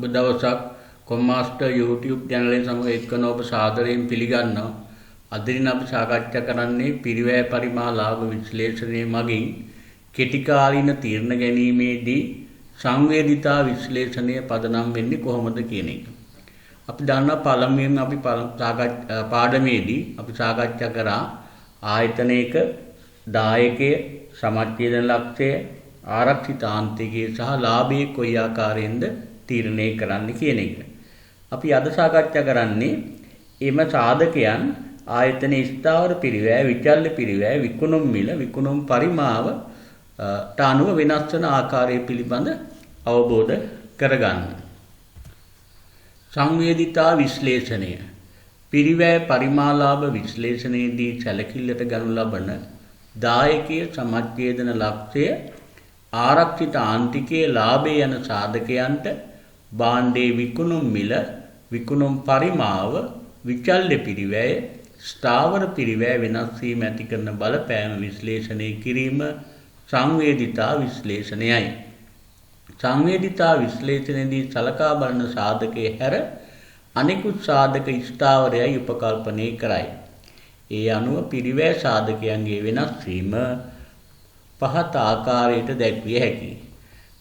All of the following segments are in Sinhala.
සුබ දවසක් කොම්මාස්ටර් YouTube channel එක සමග එක්කන ඔබ සාදරයෙන් පිළිගන්නවා. අද දින අපි සාකච්ඡා කරන්නේ පිරිවැය පරිමා ලාභ විශ්ලේෂණය මගින් කෙටි කාලීන තීරණ ගැනීමේදී සංවේදීතා විශ්ලේෂණය පදනම් වෙන්නේ කොහොමද කියන එක. අපි දන්නා පළමුවෙන් අපි පාඩමේදී අපි සාකච්ඡා කරා ආයතනයක දායකයේ සමච්ඡේදන ලක්ෂය ආරක්ෂිතාන්තිකයේ සහ ලාභයේ කොයි ආකාරයෙන්ද තීරණය කරන්න කියන එක. අපි අද සාකච්ඡා කරන්නේ එම සාධකයන් ආයතනයේ ස්ථාවර පිරිවැය, විචල්්‍ය පිරිවැය, විකුණුම් මිල, විකුණුම් පරිමාව අනුව වෙනස් වන ආකාරය පිළිබඳ අවබෝධ කරගන්න. සංවේදීතා විශ්ලේෂණය පිරිවැය පරිමාලාභ විශ්ලේෂණයේදී සැලකිල්ලට ගනු ලබන දායකයේ සමච්ඡේදන ලක්ෂය ආරක්ෂිත ආන්තිකයේ ලාභය යන සාධකයන්ට භාණ්ඩයේ විකුණුම් මිල, විකුණුම් පරිමාව, විචල්්‍ය පිරිවැය, ස්ථාවර පිරිවැය වෙනස් වීම ඇති කරන බලපෑම විශ්ලේෂණය කිරීම සංවේදීතා විශ්ලේෂණයයි. සංවේදීතා විශ්ලේෂණයේදී සලකා බලන සාධකයේ හැර අනෙකුත් සාධක ස්ථාවරයයි උපකල්පනය කරයි. ඒ අනුව පිරිවැය සාධකයන්ගේ වෙනස් වීම පහත ආකාරයට දැක්විය හැකියි.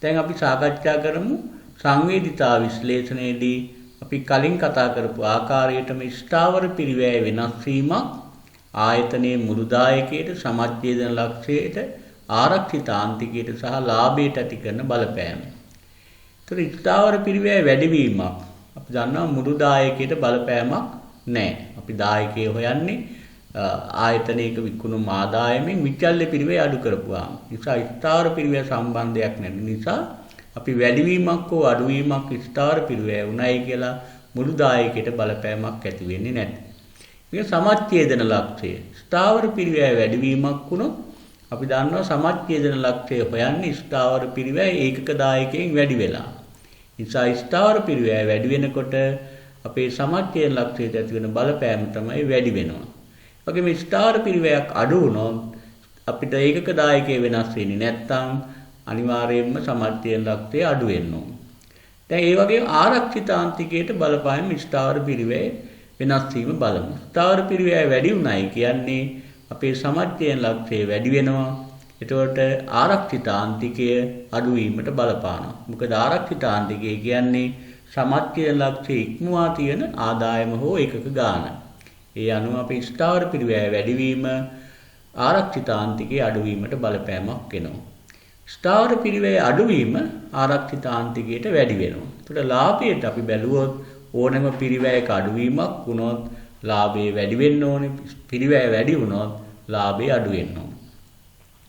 දැන් අපි සාකච්ඡා කරමු සංවේදීතා විශ්ලේෂණයේදී අපි කලින් කතා කරපු ආකාරයටම ස්ථාවර පිරිවැය වෙනස් වීමක් ආයතනයේ මුළු දායකයට සමච්ඡේදන ලක්ෂයට ආරක්ෂිත ආන්තිකයට සහ ලාභයට ඇති කරන බලපෑම. ඒතර ස්ථාවර පිරිවැය වැඩිවීමක් අපි දන්නවා මුළු දායකයට බලපෑමක් නැහැ. අපි දායකය හොයන්නේ ආයතනයක විකුණුම් ආදායමෙන් විචල්්‍ය පිරිවැය අඩු කරපුවාම. නිසා ස්ථාවර පිරිවැය සම්බන්ධයක් නැති නිසා අපි වැඩිවීමක් හෝ අඩුවීමක් ස්ථාවර පිරිවැය උණයි කියලා මුළු දායකයට බලපෑමක් ඇති වෙන්නේ නැහැ. මේක සමච්ඡේදන ලක්ෂය. ස්ථාවර පිරිවැය වැඩිවීමක් වුණොත් අපි දන්නවා සමච්ඡේදන ලක්ෂය හොයන්නේ ස්ථාවර පිරිවැය ඒකක දායකයෙන් වැඩි වෙලා. නිසා ස්ථාවර පිරිවැය වැඩි වෙනකොට අපේ සමච්ඡේදන ලක්ෂයට ඇති වෙන බලපෑම තමයි වැඩි වෙනවා. වගේම ස්ථාවර පිරිවැයක් අඩු වුණොත් අපිට ඒකක දායකයේ වෙනස් වෙන්නේ නැත්නම් අනිවාර්යයෙන්ම සමච්ඡේදන ලක්ෂය අඩු වෙන්න ඕන. දැන් ඒ වගේම ආරක්ෂිත ආන්තිකයට බලපෑම ස්ථාවර පිරිවැය වෙනස් වීම බලමු. ස්ථාවර පිරිවැය වැඩි උනායි කියන්නේ අපේ සමච්ඡේදන ලක්ෂය වැඩි වෙනවා. එතකොට ආරක්ෂිත ආන්තිකය අඩු වීමට බලපානවා. මොකද ආරක්ෂිත ආන්තිකය කියන්නේ සමච්ඡේදන ලක්ෂය ඉක්මවා තියෙන ආදායම හෝ ඒකක ගාණ. ඒ අනුව අපේ ස්ථාවර පිරිවැය වැඩිවීම ආරක්ෂිත ආන්තිකයේ අඩුවීමට බලපෑමක් වෙනවා. ස්ථාවර පිරිවැය අඩුවීම ආරක්ෂිත ආන්තිකයට වැඩි වෙනවා. ඒකට ලාභයට අපි බැලුවොත් ඕනෑම පිරිවැයක අඩුවීමක් වුණොත් ලාභය වැඩි වෙන්න ඕනේ. පිරිවැය වැඩි වුණොත් ලාභය අඩු වෙන්න ඕනේ.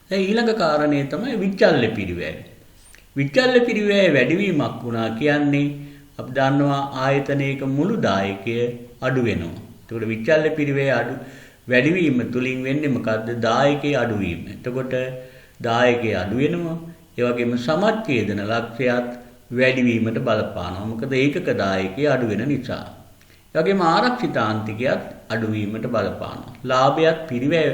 දැන් ඊළඟ කාරණය තමයි විචල්්‍ය පිරිවැය. විචල්්‍ය පිරිවැය වැඩිවීමක් වුණා කියන්නේ අපි දන්නවා ආයතනයක මුළු දායකය අඩු වෙනවා. එතකොට විචල්්‍ය පිරිවැය වැඩිවීම තුලින් වෙන්නේ මොකද්ද? දායකයේ අඩුවීම. එතකොට දායකයේ අඩු වෙනවා. ඒ වගේම සමච්ඡේදන ලක්ෂයත් වැඩිවීමට බලපානවා. මොකද ඒකක දායකයේ අඩු වෙන නිසා. ඒ වගේම ආරක්ෂිත ආන්තිකයත් අඩුවීමට බලපානවා. ලාභයත් පිරිවැය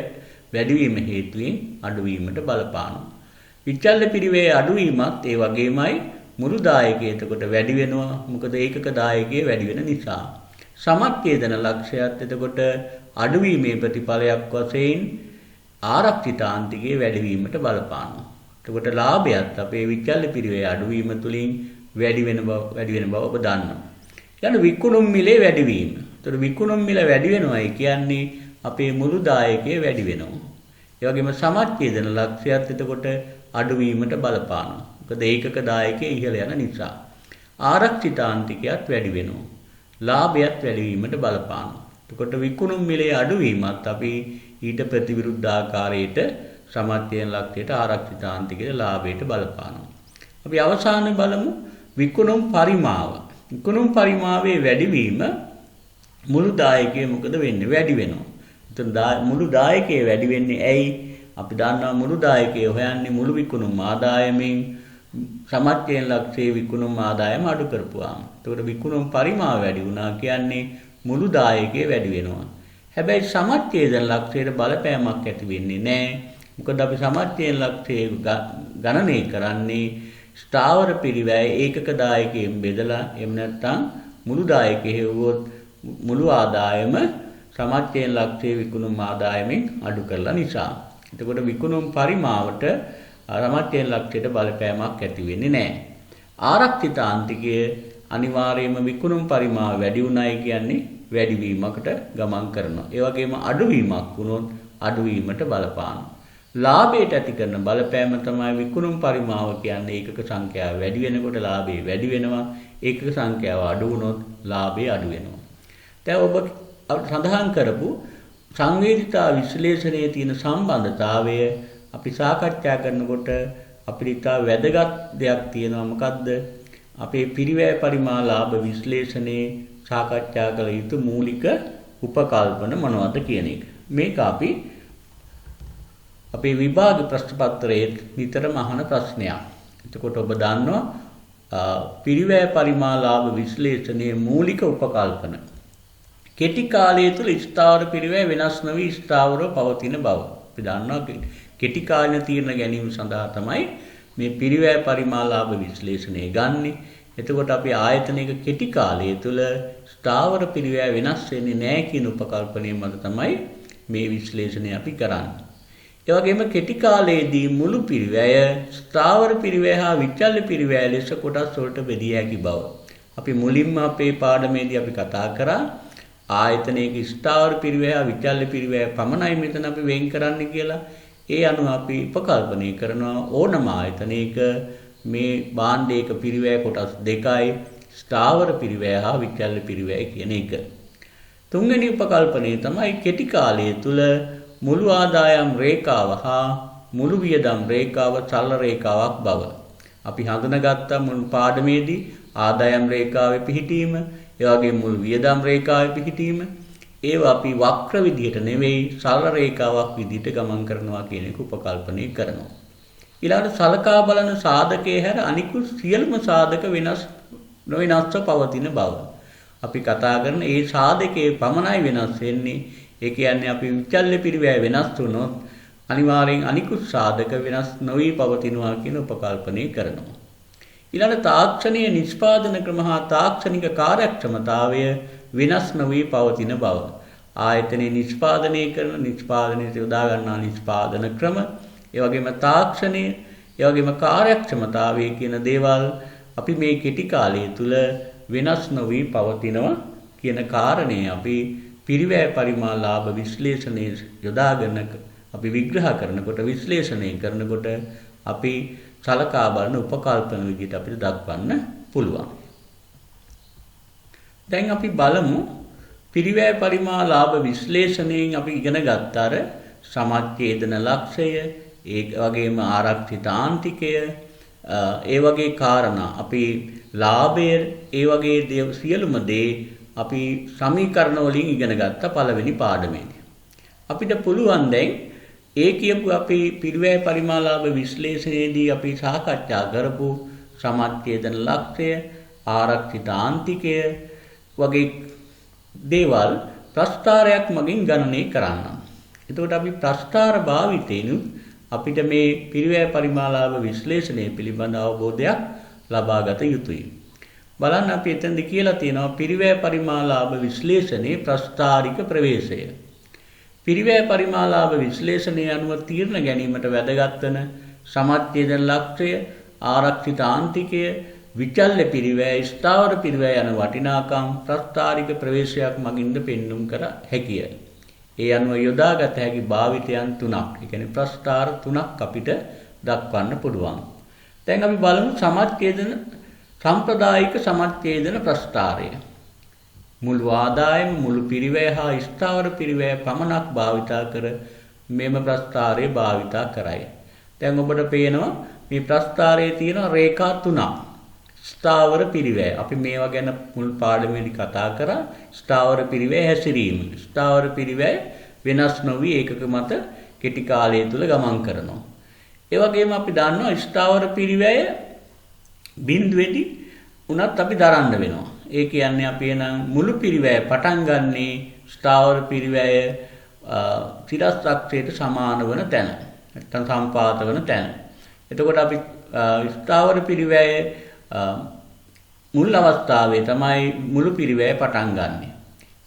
වැඩිවීම හේතුවෙන් අඩුවීමට බලපානවා. විචල්්‍ය පිරිවැය අඩුවීමත් ඒ වගේමයි මුළු දායකයේ එතකොට වැඩි වෙනවා. මොකද ඒකක දායකයේ වැඩි වෙන නිසා. සමච්ඡේදන ලක්ෂයත් එතකොට අඩුවීමේ ප්‍රතිඵලයක් වශයෙන් ආරක්ෂිත ආන්තිකයේ වැඩිවීමට බලපානවා. එතකොට ලාභයත් අපේ විචල්්‍ය පිරිවැය අඩුවීම තුලින් වැඩි වෙන බව ඔබ දන්නවා. යන විකුණුම් මිලේ වැඩිවීම. එතකොට විකුණුම් මිල වැඩි වෙනවායි කියන්නේ අපේ මුළු දායකයේ වැඩි වෙනවා. ඒ වගේම සමච්ඡේදන ලක්ෂයත් එතකොට අඩුවීමට බලපානවා. මොකද ඒකක දායකයේ ඉහළ යන නිසා. ආරක්ෂිත ආන්තිකයත් වැඩි වෙනවා. ලාභයත් වැඩිවීමට බලපානවා. එතකොට විකුණුම් මිලේ අඩුවීමත් අපි ඊට ප්‍රතිවිරුද්ධ ආකාරයට සමච්ඡේදන ලක්ෂයට ආරක්ෂිත ආන්තිකයට ලාභයට බලපානවා. අපි අවසානයේ බලමු විකුණුම් පරිමාව. විකුණුම් පරිමාවේ වැඩිවීම මුළු දායකයේ මොකද වෙන්නේ? වැඩි වෙනවා. එතන මුළු දායකයේ වැඩි වෙන්නේ ඇයි? අපි දන්නවා මුළු දායකයේ හොයන්නේ මුළු විකුණුම් ආදායමෙන් සමච්ඡේදන ලක්ෂයේ විකුණුම් ආදායම අඩු කරපුවාම. එතකොට විකුණුම් පරිමාව වැඩි වුණා කියන්නේ මුළු දායකයේ වැඩි වෙනවා. හැබැයි සමච්ඡේදන ලක්ෂයට බලපෑමක් ඇති වෙන්නේ නැහැ. මොකද අපි සමච්ඡේදන ලක්ෂයේ ගණනය කරන්නේ ස්ථාවර පිරිවැය ඒකක දායකයෙන් බෙදලා එහෙම නැත්නම් මුළු දායකයෙ හෙව්වොත් මුළු ආදායම සමච්චයෙන් ලක්ෂයේ විකුණුම් ආදායමෙන් අඩු කරලා නිසා. එතකොට විකුණුම් පරිමාවට සමච්චයෙන් ලක්ෂයට බලපෑමක් ඇති වෙන්නේ නැහැ. ආරක්ෂිත ආන්තිකය අනිවාර්යයෙන්ම විකුණුම් පරිමාව වැඩි උනායි කියන්නේ වැඩිවීමකට ගමන් කරනවා. ඒ වගේම අඩුවීමක් වුණොත් අඩුවීමට බලපානවා. ලාභයට ඇති කරන බලපෑම තමයි විකුණුම් පරිමාව කියන්නේ ඒකක සංඛ්‍යාව වැඩි වෙනකොට ලාභය වැඩි වෙනවා. ඒකක සංඛ්‍යාව අඩු වුණොත් ලාභය අඩු වෙනවා. දැන් ඔබ සඳහන් කරපු සංවේදීතා විශ්ලේෂණයේ තියෙන සම්බන්ධතාවය අපි සාකච්ඡා කරනකොට අපිට ඉතා වැදගත් දෙයක් තියෙනවා. මොකද්ද? අපේ පිරිවැය පරිමාණ ලාභ විශ්ලේෂණයේ සාකච්ඡා කළ යුතු මූලික උපකල්පන මොනවද කියන එක. මේක අපි අපේ විභාග ප්‍රශ්න පත්‍රයේ නිතරම අහන ප්‍රශ්නයක්. එතකොට ඔබ දන්නවා පිරිවැය පරිමාණ ලාභ විශ්ලේෂණයේ මූලික උපකල්පන. කෙටි කාලය තුළ ස්ථාවර පිරිවැය වෙනස් නොවි ස්ථාවරව පවතින බව. අපි දන්නවා කෙටි කාලීන තීරණ ගැනීම සඳහා තමයි මේ පිරිවැය පරිමාණ ලාභ විශ්ලේෂණය ගන්නෙ. එතකොට අපි ආයතනයක කෙටි කාලය තුළ ස්ථාවර පිරිවැය වෙනස් වෙන්නේ නැහැ කියන උපකල්පනය මත තමයි මේ විශ්ලේෂණය අපි කරන්නේ. ඒ වගේම කෙටි කාලයේදී මුළු පිරිවැය ස්ථාවර පිරිවැය හා විචල්්‍ය පිරිවැය ලෙස කොටස් වලට බෙදිය හැකි බව. අපි මුලින්ම අපේ පාඩමේදී අපි කතා කරා ආයතනයක ස්ථාවර පිරිවැය හා විචල්්‍ය පිරිවැය පමණයි මෙතන අපි වෙන් කරන්න කියලා. ඒ අනුව අපි උපකල්පනය කරනවා ඕනම ආයතනයක මේ භාණ්ඩයක පිරිවැය කොටස් දෙකයි ස්ථාවර පිරිවැය හා විචල්්‍ය පිරිවැය කියන එක. තුන්වෙනි උපකල්පනය තමයි කෙටි කාලය තුළ මුළු ආදායම් රේඛාව හා මුළු වියදම් රේඛාව සරල රේඛාවක් බව. අපි හඳුනාගත්ත මුල් පාඩමේදී ආදායම් රේඛාවේ පිහිටීම, ඒ වගේම මුළු වියදම් රේඛාවේ පිහිටීම ඒවා අපි වක්‍ර විදිහට නෙවෙයි සරල රේඛාවක් විදිහට ගමන් කරනවා කියන එක උපකල්පනය කරනවා. ඊළඟට සලකා බලන සාධකයේ හැර අනිකුත් සියලුම සාධක නොවෙනස්ව පවතින බව. අපි කතා කරන ඒ සාධකයේ පමණයි වෙනස් වෙන්නේ. ඒ කියන්නේ අපි විචල්්‍ය පිරිවැය වෙනස් වුණොත් අනිවාර්යෙන් අනිකුත් සාධක වෙනස් නොවි පවතිනවා කියන උපකල්පනය කරනවා. ඊළඟ තාක්ෂණීය නිෂ්පාදන ක්‍රම හා තාක්ෂණික කාර්යක්ෂමතාවය වෙනස් නොවි පවතින බව. ආයතනයේ නිෂ්පාදනයේ යොදා ගන්නා නිෂ්පාදන ක්‍රම, ඒ වගේම තාක්ෂණය, ඒ වගේම කාර්යක්ෂමතාවය කියන දේවල් අපි මේ කෙටි කාලය තුල වෙනස් නොවි පවතිනවා කියන කාරණේ අපි පිරිවැය පරිමාණ ලාභ විශ්ලේෂණයේ යොදාගෙන අපි විග්‍රහ කරනකොට විශ්ලේෂණය කරනකොට අපි සලකා බලන උපකල්පන විදිහට අපිට දක්වන්න පුළුවන්. දැන් අපි බලමු පිරිවැය පරිමාණ ලාභ විශ්ලේෂණයෙන් අපි ඉගෙන ගත්ත අර සමච්ඡේදන ලක්ෂය, ඒ වගේම ආරක්ෂිත ආන්තිකය, ඒ වගේ කාරණා අපි ලාභය, ඒ වගේ සියලුම දේ අපි සමීකරණ වලින් ඉගෙන ගත්ත පළවෙනි පාඩමේදී. අපිට පුළුවන් දැන් ඒ කියපු අපි පිරිවැය පරිමාණ ලාභ විශ්ලේෂණයේදී අපි සාකච්ඡා කරපු සමච්ඡේදන ලක්ෂය, ආරක්ෂිත ආන්තිකය වගේ දේවල් ප්‍රස්ථාරයක් මගින් ගණනය කරන්න. එතකොට අපි ප්‍රස්ථාර භාවිතයෙන් අපිට මේ පිරිවැය පරිමාණ ලාභ විශ්ලේෂණය පිළිබඳ අවබෝධයක් ලබා ගත යුතුයි. බලන්න අපි එතනදී කියලා තියෙනවා පිරිවැය පරිමාණ ලාභ විශ්ලේෂණයේ ප්‍රස්ථාරික ප්‍රවේශය. පිරිවැය පරිමාණ ලාභ විශ්ලේෂණය අනුව තීරණ ගැනීමට වැදගත් වන සමච්ඡේදන ලක්ෂය, ආරක්ෂිත ආන්තිකය, විචල්්‍ය පිරිවැය, ස්ථාවර පිරිවැය යන වටිනාකම් ප්‍රස්ථාරික ප්‍රවේශයක් මගින්ද පෙන්눔 කර හැකිය. ඒ අනුව යොදාගත හැකි භාවිතයන් තුනක්, ඒ කියන්නේ ප්‍රස්ථාර තුනක් අපිට දක්වන්න පුළුවන්. දැන් අපි බලමු සම්ප්‍රදායික සමච්ඡේදන ප්‍රස්ථාරය. මුළු ආදායම මුළු පිරිවැය හා ස්ථාවර පිරිවැය පමණක් භාවිතා කර මෙම ප්‍රස්ථාරය භාවිතා කරයි. දැන් ඔබට පේනවා මේ ප්‍රස්ථාරයේ තියෙන රේඛා තුනක්. ස්ථාවර පිරිවැය අපි මේවා ගැන මුල් පාඩමේදී කතා කරා. ස්ථාවර පිරිවැය හැසිරීම. ස්ථාවර පිරිවැය වෙනස් නොවි ඒකක මත කෙටි කාලය තුල ගමන් කරනවා. ඒ වගේම අපි දන්නවා ස්ථාවර පිරිවැය බිඳුවේදී උනත් අපි දරන්න වෙනවා. ඒ කියන්නේ අපි එනම් මුළු පිරිවැය පටන් ගන්නේ ස්ථාවර පිරිවැය තිරස්ත්‍රාක්ෂයට සමාන වන තැන. නැත්නම් සම්පාත වන තැන. එතකොට අපි ස්ථාවර පිරිවැය මුල් අවස්ථාවේ තමයි මුළු පිරිවැය පටන් ගන්නෙ.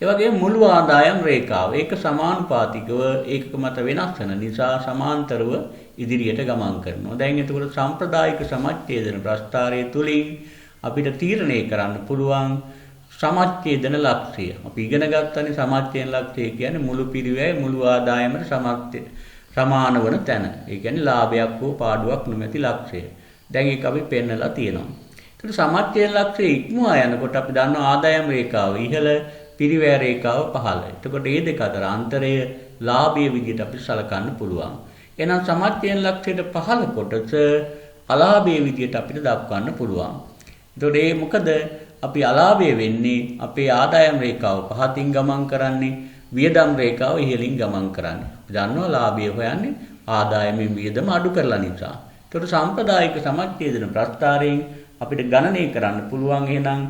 ඒ වගේම මුළු ආදායම් රේඛාව ඒක සමානුපාතිකව ඒකක මත වෙනස් වෙන නිසා සමාන්තරව ඉදිරියට ගමන් කරනවා. දැන් එතකොට සම්ප්‍රදායික සමච්ඡේදන ප්‍රස්ථාරය තුලින් අපිට තීරණය කරන්න පුළුවන් සමච්ඡේදන ලක්ෂ්‍ය. අපි ඉගෙන ගත්තනේ සමච්ඡේදන ලක්ෂ්‍ය කියන්නේ මුළු පිරිවැය මුළු ආදායමට සමාන වන තැන. ඒ කියන්නේ ලාභයක් හෝ පාඩුවක් නොමැති ලක්ෂ්‍ය. දැන් ඒක අපි පෙන්නලා තියෙනවා. ඒකට සමච්ඡේදන ලක්ෂ්‍ය ඉක්මවා යනකොට අපි දන්නවා ආදායම් රේඛාව ඉහළ පිරිවැය රේඛාව පහළ. එතකොට මේ දෙක අතර අන්තරය ලාභයේ විදිහට අපි සලකන්න පුළුවන්. එහෙනම් සමච්ඡේදන ලක්ෂ්‍යයට පහළ කොටස අලාභයේ විදිහට අපිට දක්වන්න පුළුවන්. එතකොට ඒ මොකද අපි අලාභය වෙන්නේ අපේ ආදායම් රේඛාව පහතින් ගමන් කරන්නේ වියදම් රේඛාව ඉහළින් ගමන් කරන්නේ. අපි දන්නවා ලාභය හොයන්නේ ආදායමෙන් වියදම අඩු කරලා නිසා. එතකොට සම්ප්‍රදායික සමච්ඡේදන ප්‍රස්ථාරයෙන් අපිට ගණනය කරන්න පුළුවන් එහෙනම්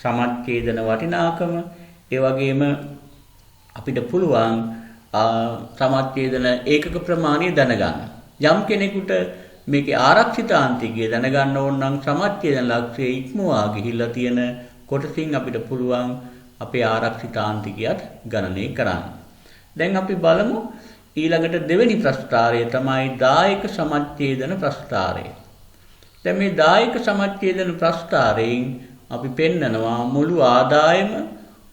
සමච්ඡේදන වටිනාකම ඒ වගේම අපිට පුළුවන් සමච්ඡේදන ඒකක ප්‍රමාණය දැනගන්න. යම් කෙනෙකුට මේකේ ආරක්ෂිතාන්තිකය දැනගන්න ඕන නම් සමච්ඡේදන ලක්ෂ්‍යය ඉක්මවා ගිහිල්ලා තියෙන කොටසින් අපිට පුළුවන් අපේ ආරක්ෂිතාන්තිකයත් ගණනය කරන්න. දැන් අපි බලමු ඊළඟට දෙවෙනි ප්‍රස්ථාරය තමයි දායක සමච්ඡේදන ප්‍රස්ථාරය. දැන් මේ දායක සමච්ඡේදන ප්‍රස්ථාරයෙන් අපි පෙන්නනවා මුළු ආදායම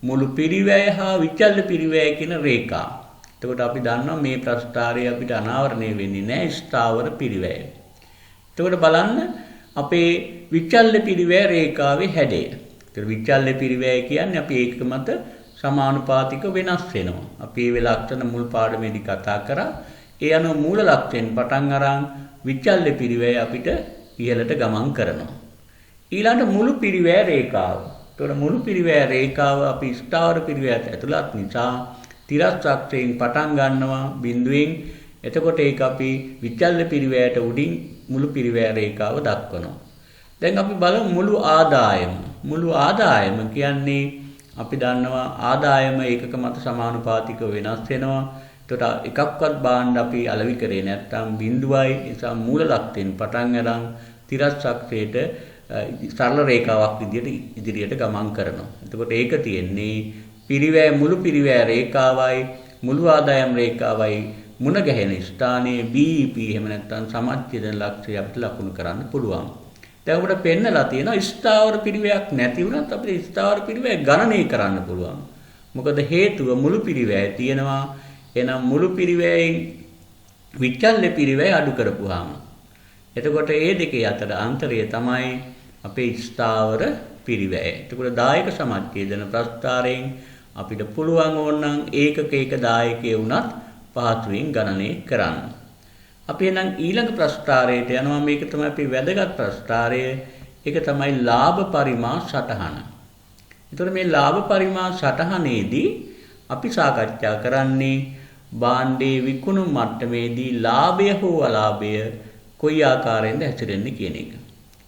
මුළු පිරිවැය හා විචල්්‍ය පිරිවැය කියන රේඛා. එතකොට අපි දන්නවා මේ ප්‍රස්ථාරය අපිට අනාවරණය වෙන්නේ නැහැ ස්ථාවර පිරිවැය. එතකොට බලන්න අපේ විචල්්‍ය පිරිවැය රේඛාවේ හැඩය. ඒතර විචල්්‍ය පිරිවැය කියන්නේ අපි ඒක මත සමානුපාතික වෙනස් වෙනවා. අපි මේ ලක්ෂණ මුල් පාඩමේදී කතා කරා. ඒ අනුව මූල ලක්ෂයෙන් පටන් අරන් විචල්්‍ය පිරිවැය අපිට ඉහළට ගමන් කරනවා. ඊළඟ මුළු පිරිවැය රේඛාව. ඒතකොට මුළු පිරිවැය රේඛාව අපි ස්ථාවර පිරිවැයට ඇතුළත් නිසා තිරස් අක්ෂයෙන් පටන් ගන්නවා බිඳුවෙන්. එතකොට ඒක අපි විචල්්‍ය පිරිවැයට උඩින් මුළු පිරිවැය රේඛාව දක්වනවා. දැන් අපි බලමු මුළු ආදායම. මුළු ආදායම කියන්නේ අපි දන්නවා ආදායම ඒකක මත සමානුපාතිකව වෙනස් වෙනවා. එතකොට එකක්වත් බාණ්ඩ අපි අලෙවි කරේ නැත්නම් බිඳුවයි නිසා මූල ලක්ෂයෙන් පටන් අරන් තිරස් අක්ෂයට සරල රේඛාවක් විදිහට ඉදිරියට ගමන් කරනවා. එතකොට ඒක තියෙන්නේ පිරිවැය මුළු පිරිවැය රේඛාවයි මුළු ආදායම් රේඛාවයි මුණ ගැහෙන ස්ථානයේ BEP එහෙම නැත්නම් සමච්ඡේදන ලක්ෂ්‍යය අපිට ලකුණු කරන්න පුළුවන්. දැන් අපිට පෙන්නලා තියෙනවා ස්ථාවර පිරිවැයක් නැති වුණත් අපිට ස්ථාවර පිරිවැය ගණනය කරන්න පුළුවන්. මොකද හේතුව මුළු පිරිවැය තියෙනවා. එහෙනම් මුළු පිරිවැයෙන් විචල්්‍ය පිරිවැය අඩු කරපුවාම එතකොට මේ දෙකේ අතර අන්තරය තමයි අපේ ස්ථාවර පිරිවැය. එතකොට දායක සමච්ඡේදන ප්‍රස්ථාරයෙන් අපිට පුළුවන් ඕනනම් ඒකක දායකයේ වුණත් පහසුවෙන් ගණනය කරන්න. අපි එහෙනම් ඊළඟ ප්‍රස්ථාරයට යනවා. මේක තමයි අපි වැදගත් ප්‍රස්ථාරය. ඒක තමයි ලාභ පරිමා සටහන. එතකොට මේ ලාභ පරිමා සටහනේදී අපි සාකච්ඡා කරන්නේ භාණ්ඩයේ විකුණුම් මට්ටමේදී ලාභය හෝ අලාභය කොයි ආකාරයෙන්ද හැසිරෙන්නේ කියන එක.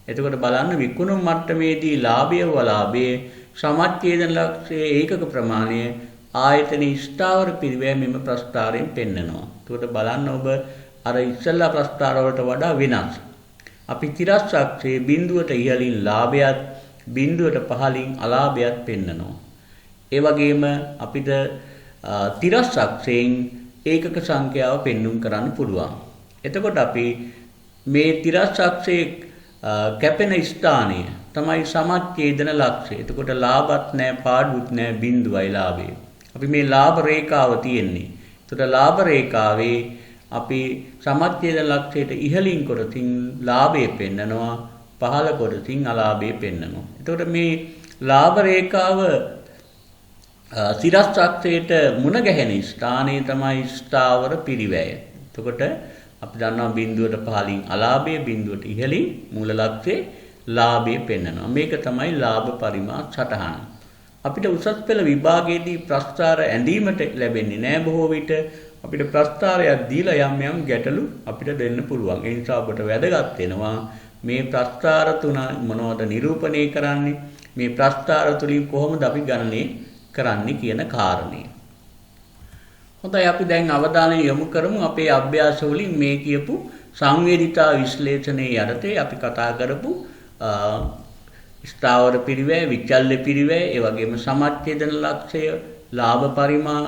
එතකොට බලන්න විකුණුම් මට්ටමේදී ලාභය හෝ අලාභය සමච්ඡේදන ලක්ෂ්‍යයේ ඒකක ප්‍රමාණය ආයතනයේ ස්ථාවර පිරිවැය මෙම ප්‍රස්ථාරයෙන් පෙන්නනවා. එතකොට බලන්න ඔබ අර ඉස්සෙල්ලා ප්‍රස්ථාර වලට වඩා වෙනස්. අපි තිරස් අක්ෂයේ බිඳුවට ඉහළින් ලාභයත් බිඳුවට පහළින් අලාභයත් පෙන්නනවා. ඒ වගේම අපිට තිරස් අක්ෂයෙන් ඒකක සංඛ්‍යාව පෙන්눔 කරන්න පුළුවන්. එතකොට අපි මේ තිරස් අක්ෂයේ කැපෙන ස්ථානය තමයි සමච්ඡේදන ලක්ෂ්‍යය. එතකොට ලාභත් නැහැ පාඩුත් නැහැ බිඳුවයි ලාභය. අපි මේ ලාභ රේඛාව තියෙන්නේ. එතකොට ලාභ රේඛාවේ අපි සමච්ඡේදන ලක්ෂ්‍යයට ඉහළින් කොටසින් ලාභය පෙන්නනවා පහළ කොටසින් අලාභය පෙන්නනවා. එතකොට මේ ලාභ රේඛාව සිරස් අක්ෂයට මුණ ගැහෙන ස්ථානය තමයි ස්ථාවර පිරිවැය. එතකොට අපි දන්නවා බිඳුවට පහළින් අලාභය බිඳුවට ඉහළින් මූල ලක්ෂ්‍යයේ ලාභය පෙන්නනවා. මේක තමයි ලාභ පරිමා සටහන. අපිට උසස් පෙළ විභාගයේදී ප්‍රස්ථාර ඇඳීමට ලැබෙන්නේ නැහැ බොහෝ විට. අපිට ප්‍රස්ථාරයක් දීලා යම් ගැටලු අපිට දෙන්න පුළුවන්. ඒ නිසා ඔබට වැදගත් වෙනවා මේ ප්‍රස්ථාර තුන මොනවද නිරූපණය කරන්නේ, මේ ප්‍රස්ථාර තුලින් කොහොමද අපි ගණනය කරන්නේ කියන කාරණේ. හොඳයි අපි දැන් අවධානය යොමු කරමු අපේ අභ්‍යාස වලින් මේ කියපු සංවේදීතා විශ්ලේෂණයේ යටතේ අපි කතා කරපු ස්ථාවර පිරිවැය, විචල්්‍ය පිරිවැය, ඒ වගේම සමච්ඡේදන ලක්ෂය, ලාභ පරිමා,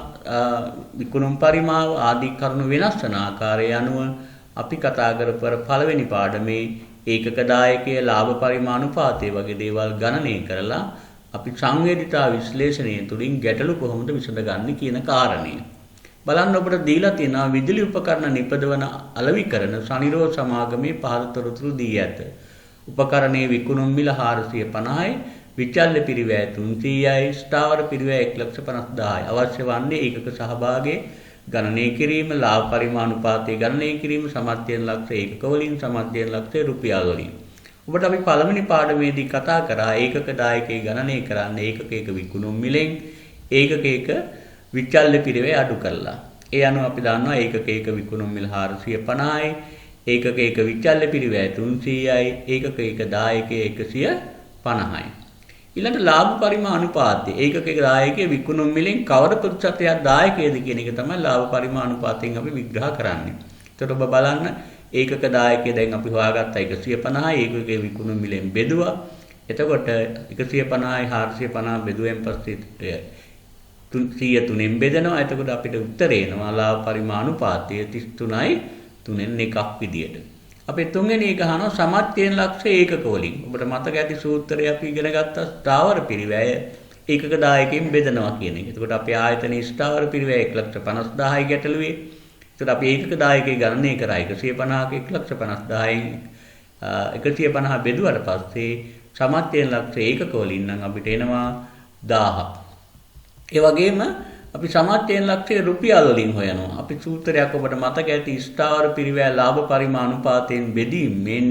විකුණුම් පරිමාව ආදී කරුණු වෙනස් වන ආකාරය අනුව අපි කතා කරපු පළවෙනි පාඩමේ ඒකක දායකයේ ලාභ පරිමාණුපාතය වගේ දේවල් ගණනය කරලා අපි සංවේදීතා විශ්ලේෂණය තුළින් ගැටලු කොහොමද විසඳගන්නේ කියන කාරණය. බලන්න ඔබට දීලා තියෙනවා විදුලි උපකරණ නිපදවන අලෙවිකරණ සනිරෝධ සමාගමේ පහත තොරතුරු දී ඇත. උපකරණයේ විකුණුම් මිල 450යි, විචල්්‍ය පිරිවැය 300යි, ස්ථාවර පිරිවැය 1,50,000යි. අවශ්‍ය වන්නේ ඒකක සහභාගයේ ගණනය කිරීම, ලාභ පරිමාණුපාතය ගණනය කිරීම, සමච්ඡේදන ලක්ෂ්‍ය ඒකක වලින්, සමච්ඡේදන ලක්ෂ්‍ය රුපියල් වලින්. ඔබට අපි පළවෙනි පාඩමේදී කතා කරා ඒකක දායකයේ ගණනය කරන්න ඒකක විකුණුම් මිලෙන්, ඒකක විචල්්‍ය පිරිවැය අඩු කරලා. ඒ අනුව අපි දන්නවා ඒකක විකුණුම් මිල 450යි, ඒකක විචල්්‍ය පිරිවැය 300යි, ඒකක දායකයේ 150යි. ඊළඟ ලාභ පරිමාණුපාතය ඒකක දායකයේ විකුණුම් මිලෙන් කවර ප්‍රතිශතයක් දායකයේද කියන එක තමයි ලාභ පරිමාණුපාතයෙන් අපි විග්‍රහ කරන්නේ. එතකොට ඔබ බලන්න ඒකක දායකයේ දැන් අපි හොයාගත්තා 150යි, ඒකකයේ විකුණුම් මිලෙන් බෙදුවා. එතකොට 150යි 450 බෙදුවෙන් පස්සේ 103න් බෙදනවා. එතකොට අපිට උත්තරේ එනවා ලාභ පරිමාණුපාතය 33යි 3න් එකක් විදියට. අපි තුන්වෙනි එක අහනවා සමච්ඡේදන ලක්ෂ්‍ය ඒකක වලින්. ඔබට මතක ඇති සූත්‍රය අපි ඉගෙන ගත්තා ස්ථාවර පිරිවැය ඒකක දායකයෙන් බෙදනවා කියන එක. එතකොට අපි ආයතනයේ ස්ථාවර පිරිවැය 1,50,000යි ගැටලුවේ. එතකොට අපි ඒකක දායකයේ ගණනය කරා 150ක 1,50,000න් 150 බෙදුවට පස්සේ සමච්ඡේදන ලක්ෂ්‍ය ඒකක වලින් නම් අපිට එනවා 1000ක්. ඒ වගේම අපි සමච්ඡේදන ලක්ෂ්‍ය රුපියල් වලින් හොයනවා. අපි සූත්‍රයක් ඔබට මතක ඇති ස්ථාවර පිරිවැය ලාභ පරිමාණුපාතයෙන් බෙදීමෙන්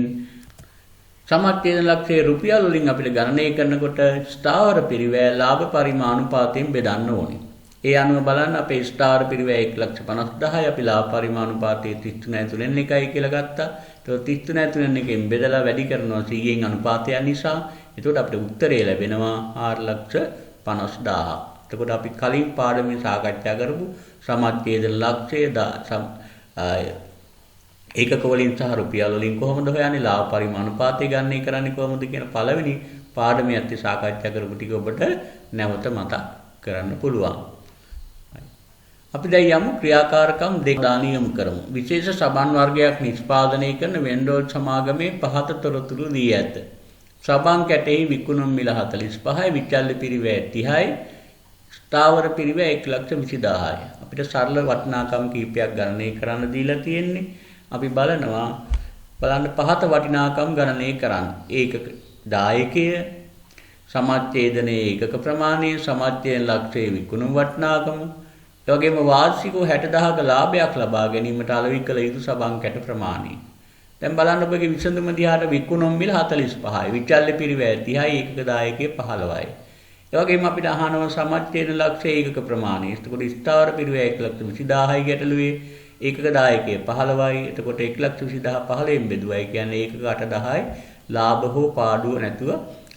සමච්ඡේදන ලක්ෂ්‍ය රුපියල් වලින් අපිට ගණනය කරනකොට ස්ථාවර පිරිවැය ලාභ පරිමාණුපාතයෙන් බෙදන්න ඕනේ. ඒ අනුව බලන්න අපේ ස්ථාවර පිරිවැය 1,50,000යි, අපි ලාභ පරිමාණුපාතයේ 33 3යි කියලා ගත්තා. ඒතකොට 33 3 බෙදලා වැඩි කරනවා 100න් අනුපාතය නිසා. එතකොට අපිට උත්තරය ලැබෙනවා 4,50,000. එතකොට අපි කලින් පාඩමේ සාකච්ඡා කරපු සමච්ඡේදන ලක්ෂ්‍ය ඒකක වලින් සහ රුපියල් වලින් කොහොමද හොයන්නේ, ලාභ පරිමාණුපාතය ගණනය කරන්නේ කොහොමද කියන පළවෙනි පාඩමේ ඇත්තේ සාකච්ඡා කරපු ටික ඔබට නැවත මතක් කරන්න පුළුවන්. අපි දැන් යමු ක්‍රියාකාරකම් දෙක දානියම කරමු. විශේෂ සබන් වර්ගයක් නිෂ්පාදනය කරන වෙන්ඩෝල් සමාගමේ පහත තොරතුරු දී ඇත. සබන් කැටෙහි විකුණුම් මිල 45යි, විචල්්‍ය පිරිවැය 30යි, ස්ථාවර පිරිවැය 1,20,000යි. අපිට සරල වටිනාකම් කීපයක් ගණනය කරන්න දීලා තියෙන්නේ. අපි බලන්න පහත වටිනාකම් ගණනය කරන්න. ඒකක දායකය, සමච්ඡේදනයේ ඒකක ප්‍රමාණය, සමච්ඡේදන ලක්ෂ්‍යයේ විකුණුම් වටිනාකම, ඒ වගේම වාර්ෂිකව 60,000ක ලාභයක් ලබා ගැනීමට අලෙවි කළ යුතු සබන් කැට ප්‍රමාණය. දැන් බලන්න ඔබගේ විසඳුම දිහාට විකුණුම් මිල 45යි, විචල්්‍ය පිරිවැය 30යි, ඒකක දායකයේ 15යි. ඒ වගේම අපිට අහනවා සමච්ඡේදන ලක්ෂ්‍ය ඒකක ප්‍රමාණය. එතකොට ස්ථාවර පිරිවැය 1,20,000යි ගැටලුවේ, ඒකක දායකයේ 15යි. එතකොට 1,20,000 15න් බෙදුවයි කියන්නේ ඒකක 8,10යි. ලාභ හෝ පාඩුව නැතුව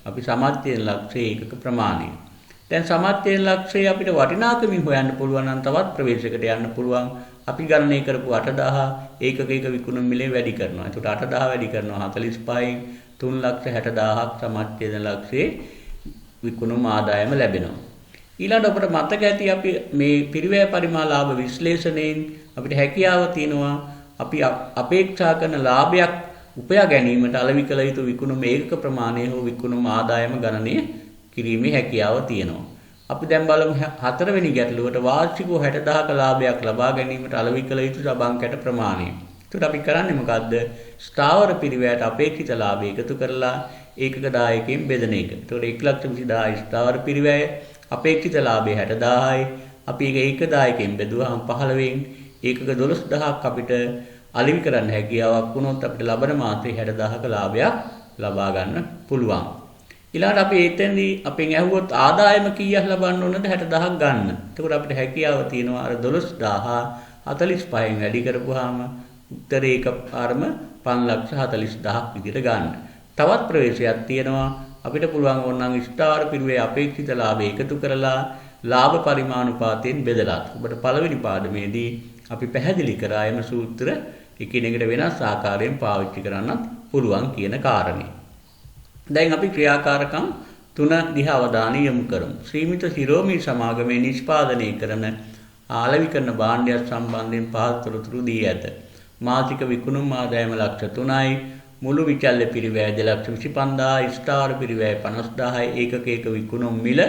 අපි සමච්ඡේදන ලක්ෂ්‍ය ඒකක ප්‍රමාණය. දැන් සමච්ඡේදන ලක්ෂ්‍ය අපිට වටිනාකමින් හොයන්න පුළුවන් නම් තවත් ප්‍රවේශයකට යන්න පුළුවන්. අපි ගණනය කරපු 8,000 ඒකක විකුණුම් මිලේ වැඩි කරනවා. එතකොට 8,000 වැඩි කරනවා 45න් 3,60,000ක් සමච්ඡේදන ලක්ෂ්‍යයේ විකුණුම් ආදායම ලැබෙනවා. ඊළඟට අපිට මතක ඇති අපි මේ පිරිවැය පරිමාණ ලාභ විශ්ලේෂණයෙන් අපිට හැකියාව තියෙනවා අපි අපේක්ෂා කරන ලාභයක් උපයා ගැනීමට අලෙවි කළ යුතු විකුණුම් ඒකක ප්‍රමාණය හෝ විකුණුම් ආදායම ගණනය කිරීමේ හැකියාව තියෙනවා. අපි දැන් බලමු හතරවෙනි ගැටලුවට වාර්ෂිකව 60,000ක ලාභයක් ලබා ගැනීමට අලෙවි කළ යුතු සබන් කැට ප්‍රමාණය. එතකොට අපි කරන්නේ මොකද්ද? ස්ථාවර පිරිවැයට අපේක්ෂිත ලාභය එකතු කරලා ඒකක දායකයෙන් බෙදන එක. එතකොට 1,20,000 ස්ථාවර පිරිවැය, අපේක්ෂිත ලාභය 60,000යි. අපි ඒක දායකයෙන් බෙදුවාම 15න් ඒකක 12,000ක් අපිට අලෙවි කරන්න හැකියාවක් වුණොත් අපිට ලබන මාසයේ 60,000ක ලාභයක් ලබා ගන්න පුළුවන්. ඊළඟට අපි එතෙන්දී අපෙන් ඇහුවොත් ආදායම කීයක් ලබන්න ඕනද? 60,000ක් ගන්න. එතකොට අපිට හැකියාව තියෙනවා අර 12,000 45න් වැඩි කරපුවාම උත්තරේ එකපාරම 5,40,000ක් විදිහට ගන්න. තවත් ප්‍රවේශයක් තියෙනවා. අපිට පුළුවන් ඕනනම් ස්ථාවර පිරිවැය අපේක්ෂිත ලාභය එකතු කරලා ලාභ පරිමාණුපාතයෙන් බෙදලා. ඔබට පළවෙනි පාඩමේදී අපි පැහැදිලි කරා එම සූත්‍ර එකිනෙකට වෙනස් ආකාරයෙන් පාවිච්චි කරන්නත් පුළුවන් කියන කාරණේ. දැන් අපි ක්‍රියාකාරකම් 3 දිහා අවධානය යොමු කරමු. ශ්‍රීමිත ශිරෝමී සමාගමේ නිෂ්පාදනය කරන ආලවිකරණ භාණ්ඩයක් සම්බන්ධයෙන් පහත් තොරතුරු දී ඇත. මාසික විකුණුම් ආදායම ලක්ෂ 3යි, මුළු විචල්්‍ය පිරිවැය 2,25,000, ස්ථාවර පිරිවැය 50,000, ඒකක විකුණුම් මිල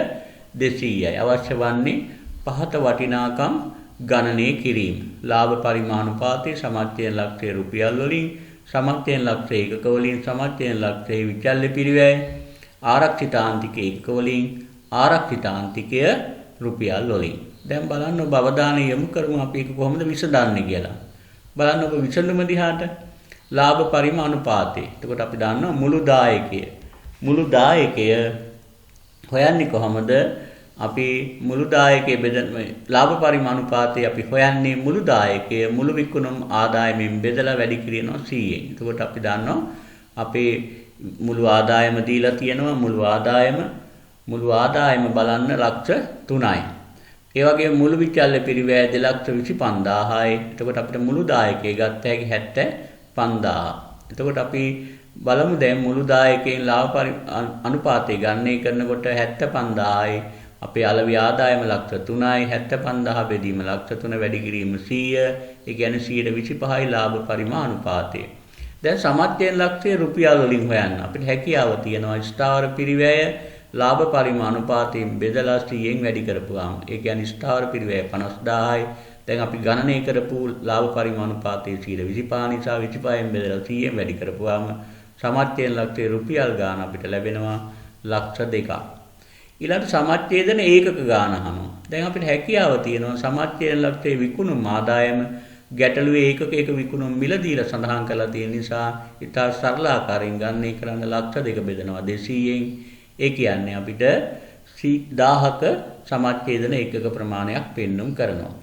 200යි. අවශ්‍ය වන්නේ පහත වටිනාකම් ගණනය කිරීම. ලාභ පරිමාණුපාතයේ සමත්යෙන් ලක්ෂය රුපියල් වලින්, සමත්යෙන් ලක්ෂය ඒකක වලින්, සමත්යෙන් ලක්ෂය විචල්්‍ය පිරිවැය, ආරක්ෂිතාන්තික ඒකක වලින්, ආරක්ෂිතාන්තිකය රුපියල් වලින්. දැන් බලන්න ඔබ අවධානය යොමු කරමු අපි ඒක කොහොමද විසඳන්නේ කියලා. බලන්න ඔබ විසඳුම දිහාට ලාභ පරිමාණුපාතය. එතකොට අපි දන්නවා මුළු දායකය හොයන්නේ කොහොමද? අපි මුළු දායකයේ බෙදන ලාභ පරිමාණුපාතය අපි හොයන්නේ මුළු දායකය මුළු විකුණුම් ආදායමෙන් බෙදලා වැඩි කරනවා 100ෙන්. එතකොට අපි දන්නවා අපේ මුළු ආදායම දීලා තියෙනවා මුළු ආදායම බලන්න ලක්ෂ 3යි. ඒ වගේම මුළු විචල්්‍ය පිරිවැය 2,25,000යි. එතකොට අපිට මුළු දායකයේ ගත්ත හැකි 75,000. එතකොට අපි බලමු දැන් මුළු දායකයන් ලාභ අනුපාතය ගණනය කරනකොට 75,000යි. අපේ අලෙවි ආදායම ලක්ෂ 3යි. 75,000 බෙදීම ලක්ෂ 3 වැඩි කිරීම 100. ඒ කියන්නේ 125යි ලාභ පරිමාණුපාතය. දැන් සමත්යෙන් ලක්ෂය රුපියල් වලින් හොයන්න අපිට හැකියාව තියෙනවා. ස්ථාවර පිරිවැය ලාභ පරිමාණුපාතයෙන් බෙදලා 100ෙන් වැඩි කරපුවාම ඒ කියන්නේ ස්ථාවර පිරිවැය 50,000යි. දැන් අපි ගණනය කරපු ලාභ පරිමාණුපාතයේ 125 නිසා 25න් බෙදලා 100ෙන් වැඩි කරපුවාම සමත්යෙන් ලක්ෂය රුපියල් ගාන අපිට ලැබෙනවා ලක්ෂ 2ක්. ඊළඟ සමච්ඡේදන ඒකක ගාන අහනවා. දැන් අපිට හැකියාව තියෙනවා සමච්ඡේදන ලක්ෂයේ විකුණුම් ආදායම ගැටලුවේ ඒකක විකුණුම් මිල දීලා සඳහන් කරලා තියෙන නිසා ඉතා සරල ආකාරයෙන් ගණනය කරන්න ලක්ෂ 2 බෙදනවා 200න්. ඒ කියන්නේ අපිට 1000ක සමච්ඡේදන ඒකක ප්‍රමාණයක් පෙන්눔 කරනවා.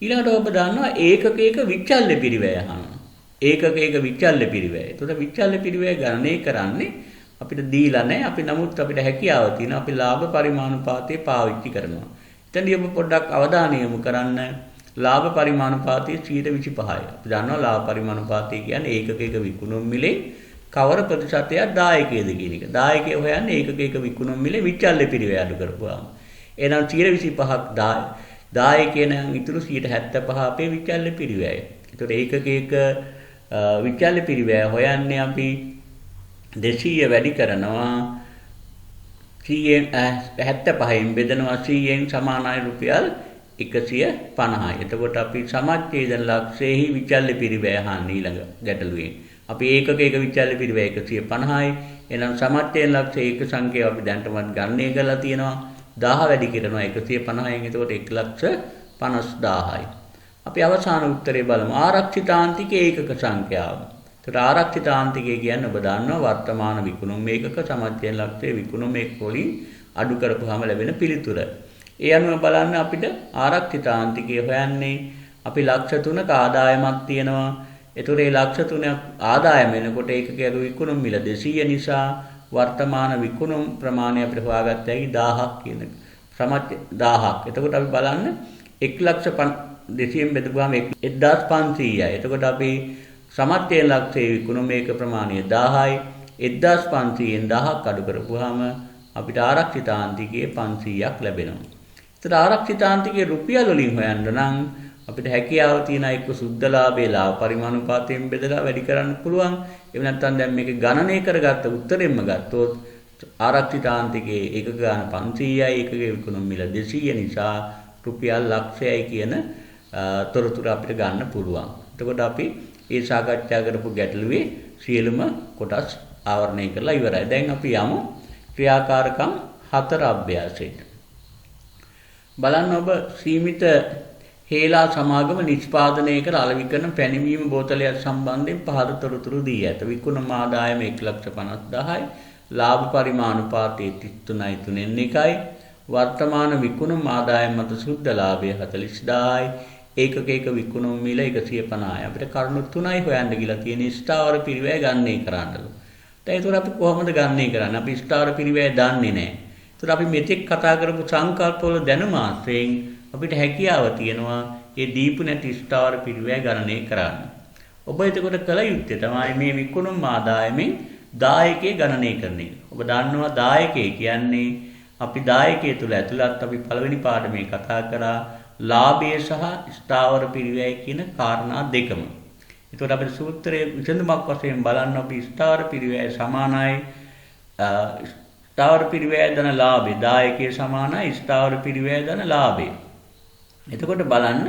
ඊළඟට ඔබ දන්නවා ඒකක විචල්්‍ය පිරිවැය අහනවා. ඒකක විචල්්‍ය පිරිවැය. එතකොට විචල්්‍ය පිරිවැය ගණනය කරන්නේ අපිට දීලා නැහැ. අපි නමුත් අපිට හැකියාව තියෙනවා අපි ලාභ පරිමාණුපාතය පාවිච්චි කරනවා. එතනදී ඔබ පොඩ්ඩක් අවධානය යොමු කරන්න. ලාභ පරිමාණුපාතයේ 125යි. අපි දන්නවා ලාභ පරිමාණුපාතය කියන්නේ ඒකක විකුණුම් මිලේ කවර ප්‍රතිශතයක් දායකයේද කියන එක. දායකයෝ හොයන්නේ ඒකක විකුණුම් මිලේ විචල්්‍ය පිරිවැය අඩු කරපුවාම. එහෙනම් 125ක් දායකයන් ඉතුරු 75 අපේ විචල්්‍ය පිරිවැය. ඒතකොට ඒකක විචල්්‍ය පිරිවැය හොයන්නේ අපි 200 වැඩි කරනවා 75න් බෙදනවා 100න් සමානයි රුපියල් 150යි. එතකොට අපි සමච්ඡේදන ලක්ෂයේහි විචල්්‍ය පිරිවැය අහන්න ඊළඟ ගැටලුවේ. අපි ඒකක විචල්්‍ය පිරිවැය 150යි. එහෙනම් සමච්ඡේදන ලක්ෂයේ එක සංඛ්‍යාව අපි දැන්ටමත් ගණනය කරලා තියෙනවා. 1000 වැඩි කරනවා 150න්. එතකොට 1,50,000යි. අපි අවසාන උත්තරේ බලමු. ආරක්ෂිතාන්තික ඒකක සංඛ්‍යාව. ඒතර ආරක්ෂිතාන්තිකය කියන්නේ ඔබ දන්නවා වර්තමාන විකුණුම් ඒකක සමච්ඡේදන ලක්ෂයේ විකුණුම් ඒකක වලින් අඩු කරපුවාම ලැබෙන පිළිතුර. ඒ අනුව බලන්න අපිට ආරක්ෂිතාන්තිකය හොයන්නේ අපි ලක්ෂ 3ක ආදායමක් තියෙනවා. ඒතර ඒ ලක්ෂ 3ක් ආදායම වෙනකොට ඒකකයේ විකුණුම් මිල 200 නිසා වර්තමාන විකුණුම් ප්‍රමාණය අපිට හොයාගත්ත හැකි 1000ක් කියන සමච්ඡේද 1000ක්. එතකොට අපි බලන්න 1,200න් බෙදුවාම 1,500යි. එතකොට අපි සමච්ඡේදන ලක්ෂයේ විකුණුම් මේක ප්‍රමාණය 1000යි. 1,500න් 1000ක් අඩු කරපුවාම අපිට ආරක්ෂිතාන්තිකයේ 500ක් ලැබෙනවා. ඒතර ආරක්ෂිතාන්තිකයේ රුපියල් වලින් හොයන්න නම් අපිට හැකියාව තියෙන එක්ක සුද්ධ ලාභයේ ලාභ පරිමාණුපාතයෙන් බෙදලා වැඩි කරන්න පුළුවන්. එහෙම නැත්නම් දැන් මේක ගණනය කරගත්ත උත්තරෙන්ම ගත්තොත් ආරක්ෂිතාන්තිකයේ එක ගාන 500යි ඒකගේ විකුණුම් මිල 200 නිසා රුපියල් ලක්ෂයයි කියන තොරතුරු අපිට ගන්න පුළුවන්. එතකොට අපි මේ සාකච්ඡා කරපු ගැටලුවේ සියලුම කොටස් ආවරණය කරලා ඉවරයි. දැන් අපි යමු ක්‍රියාකාරකම් 4 අභ්‍යාසයට. බලන්න ඔබ සීමිත හේලා සමාගම නිෂ්පාදනය කර අලෙවිකරන පැණිවීම බෝතලයක් සම්බන්ධයෙන් පහත තොරතුරු දී ඇත. විකුණුම් ආදායම 1,50,000යි. ලාභ පරිමාණුපාතයේ 33.1යි. වර්තමාන විකුණුම් ආදායම මත සුද්ධ ලාභය 40,000යි. ඒකක විකුණුම් මිල 150යි. අපිට කරුණු 3යි හොයන්න කියලා තියෙන ස්ථාවර පිරිවැය ගණනය කරන්නලු. දැන් ඒතර අපි කොහොමද ගණනය කරන්නේ? අපි ස්ථාවර පිරිවැය දන්නේ නැහැ. ඒතර අපි මෙතෙක් කතා කරපු සංකල්පවල දැනුම ආශ්‍රයෙන් අපිට හැකියාව තියෙනවා මේ දීපු නැති ස්ථාවර පිරිවැය ගණනය කරන්න. ඔබ එතකොට කළ යුත්තේ තමයි මේ විකුණුම් ආදායමෙන් දායකයේ ගණනය කරන එක. ඔබ දන්නවා දායකය කියන්නේ අපි දායකය තුල ඇතුළත් අපි පළවෙනි පාඩමේ කතා කරා ලාභය සහ ස්ථාවර පිරිවැය කියන කාරණා දෙකම. එතකොට අපේ සූත්‍රයේ විසඳුමක් වශයෙන් බලන්න අපි ස්ථාවර පිරිවැය සමානයි ස්ථාවර පිරිවැය ධන ලාභය දායකයේ සමානයි ස්ථාවර පිරිවැය ධන ලාභය. එතකොට බලන්න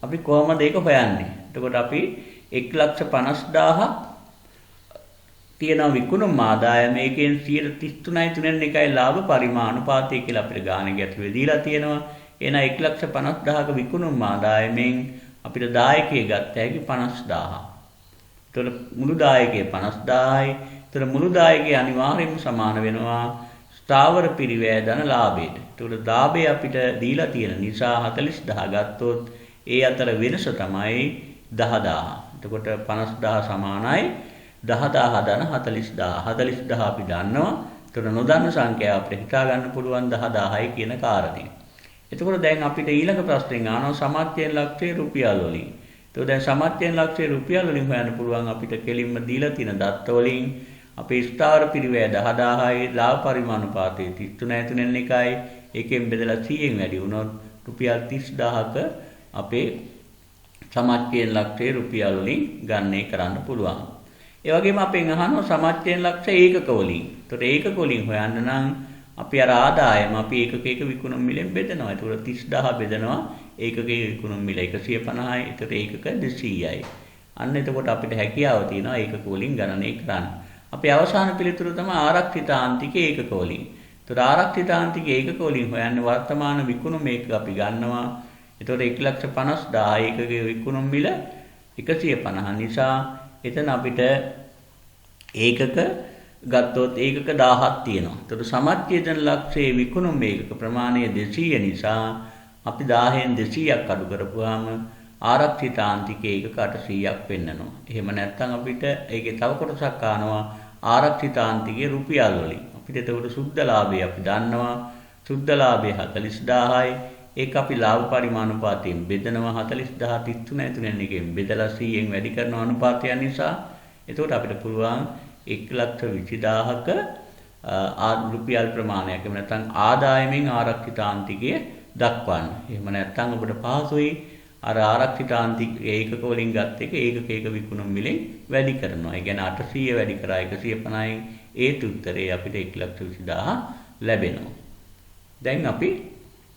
අපි කොහොමද ඒක හොයන්නේ? එතකොට අපි 1,50,000ක් තියෙන විකුණුම් ආදායම ඒකෙන් 33.1යි ලාභ පරිමාණුපාතය කියලා අපිට ගාණ ගැටුවේ දීලා තියෙනවා. එහෙනම් 1,50,000ක විකුණුම් ආදායමෙන් අපිට දායකයෙ ගත්ත හැකි 50,000. එතකොට මුළු දායකයේ 50,000යි. එතකොට මුළු දායකයේ අනිවාර්යයෙන්ම සමාන වෙනවා ස්ථාවර පිරිවැය ධන ලාභයට. එතකොට ලාභය අපිට දීලා තියෙන නිසා 40,000 ගත්තොත් ඒ අතර වෙනස තමයි 10,000. එතකොට 50,000 සමානයි 10,000 ධන 40,000. 40,000 අපි දන්නවා. එතකොට නොදන්න සංඛ්‍යාව අපිට හිතා ගන්න පුළුවන් 10,000යි කියන කාරණේ. එතකොට දැන් අපිට ඊළඟ ප්‍රශ්නෙන් අහනවා සමත්යෙන් ලක්ෂයේ රුපියල් වලින්. එතකොට දැන් සමත්යෙන් ලක්ෂයේ රුපියල් වලින් හොයන්න පුළුවන් අපිට කෙලින්ම දීලා තියෙන දත්ත වලින් අපේ ස්ථාවර පිරිවැය 10,000යි ලාභ පරිමාණුපාතය 33.1යි. ඒකෙන් බෙදලා 100න් වැඩි වුණොත් රුපියල් 30,000ක අපේ සමත්යෙන් ලක්ෂයේ රුපියල් වලින් ගණනය කරන්න පුළුවන්. ඒ වගේම අපෙන් අහනවා සමත්යෙන් ලක්ෂ ඒකක වලින්. එතකොට ඒකක වලින් හොයන්න නම් අපි අර ආදායම අපි ඒකක විකුණුම් මිලෙන් බෙදනවා. ඒතකොට 30,000 බෙදනවා ඒකකයේ විකුණුම් මිල 150යි. ඒතකොට ඒකක 200යි. අන්න එතකොට අපිට හැකියාව තියෙනවා ඒකක වලින් ගණනය කරන්න. අපේ අවසාන පිළිතුර තමයි ආරක්ෂිත ආන්තික ඒකක වලින්. ඒතකොට ආරක්ෂිත ආන්තික ඒකක වලින් හොයන්නේ වර්තමාන විකුණුම් ඒකක අපි ගන්නවා. එතකොට 1,50,000 ඒකකයේ විකුණුම් මිල 150 නිසා එතන අපිට ඒකක ගත්තොත් ඒකක 1000ක් තියෙනවා. එතකොට සමච්ඡේදන ලක්ෂයේ විකුණුම් ඒකක ප්‍රමාණය 200 නිසා අපි 1000න් 200ක් අඩු කරපුවාම ආරක්ෂිත ආන්තික ඒකක 800ක් වෙන්නනවා. එහෙම නැත්නම් අපිට ඒකේ තව කොටසක් ආනවා ආරක්ෂිත ආන්තිකයේ රුපියල් වලින්. අපිට එතකොට සුද්ධ ලාභය අපි දන්නවා. සුද්ධ ලාභය 40,000යි. ඒක අපි ලාභ පරිමාණුපාතයෙන් බෙදනවා 40,000 33.1කින් බෙදලා 100න් වැඩි කරන අනුපාතය නිසා එතකොට අපිට පුළුවන් 1,20,000ක රුපියල් ප්‍රමාණයක් එහෙම නැත්නම් ආදායමෙන් ආරක්ෂිත ආන්තිකය දක්වන්න. එහෙම නැත්නම් ඔබට පහසුයි අර ආරක්ෂිත ආන්තික ඒකක වලින් ගත්ත එක ඒකක විකුණුම් මිලෙන් වැඩි කරනවා. ඒ කියන්නේ 800 වැඩි කරා 150න් ඒත් උත්තරේ අපිට 1,20,000 ලැබෙනවා. දැන් අපි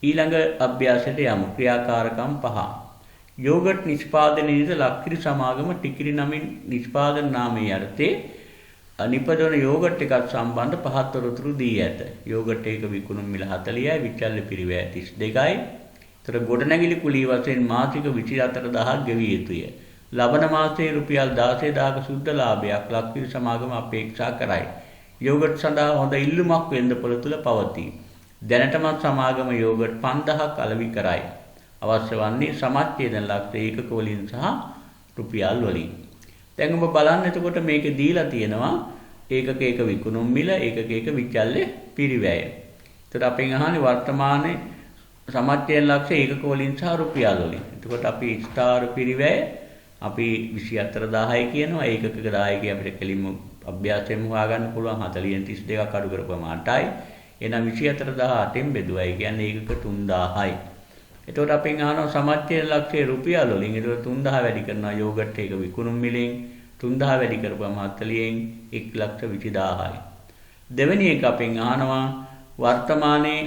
ඊළඟ අභ්‍යාසයට යමු. ක්‍රියාකාරකම් 5. යෝගට් නිෂ්පාදනයේදී ලක්කිරි සමාගම ටිකිරි නමින් නිෂ්පාදන නාමයේ යටතේ නිපදවන යෝගට් එකක් සම්බන්ධ පහත් තොරතුරු දී ඇත. යෝගට් එක විකුණුම් මිල 40යි, විචල්්‍ය පිරිවැය 32යි. ඒතර ගොඩනැගිලි කුලී වශයෙන් මාසික 24000ක් ගෙවිය යුතුය. ලබන මාසයේ රුපියල් 16,000ක සුද්ධ ලාභයක් ලක්කිරි සමාගම අපේක්ෂා කරයි. යෝගට් සඳහා හොඳ ඉල්ලුමක් වෙළඳපොළ තුල පවතී. දැනටමත් සමාගම යෝගට් 5000ක් අලෙවි කරයි. අවශ්‍ය වන්නේ සමච්ඡේදන ලක්ෂ ඒකක වලින් සහ රුපියල් වලින්. දැන් ඔබ බලන්න එතකොට මේකේ දීලා තියෙනවා ඒකක එක විකුණුම් මිල ඒකක එක විචල්්‍ය පිරිවැය. එතකොට අපෙන් අහන්නේ වර්තමානයේ සමච්ඡේදන ලක්ෂ ඒකක වලින් සහ රුපියල් වලින්. එතකොට අපි ස්ථාවර පිරිවැය අපි 24000යි කියනවා. ඒකක දායකය අපිට කෙලින්ම අභ්‍යාසයෙන් හොයාගන්න පුළුවන් 40න් 32ක් අඩු කරපුවම 8යි. එහෙනම් 24008න් බෙදුවයි කියන්නේ ඒකක 3000යි. එතකොට අපෙන් අහනවා සමච්ඡේදන ලක්ෂයේ රුපියල් වලින්. එතකොට 3000 වැඩි කරනවා යෝගට් එක විකුණුම් මිලෙන් 3000 වැඩි කරපුවම 40න් 1,20,000යි. දෙවෙනි එක අපෙන් අහනවා වර්තමානයේ